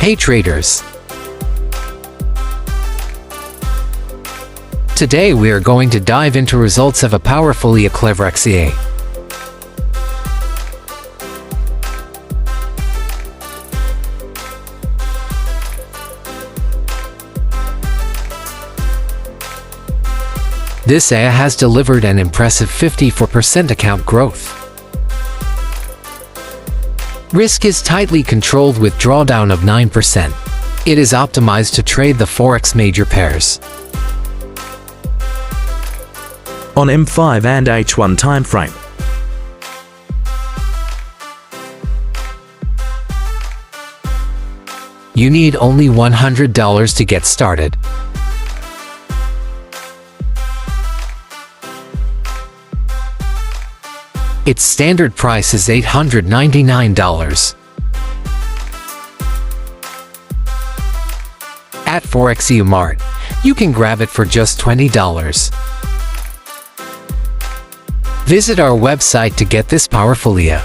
Hey traders! Today we are going to dive into results of a powerful CLEVR FX EA. This EA has delivered an impressive 54% account growth. Risk is tightly controlled with drawdown of 9%. It is optimized to trade the Forex major pairs. On M5 and H1 timeframe. You need only $100 to get started. Its standard price is $899. At Forexpro Mart, you can grab it for just $20. Visit our website to get this powerful EA.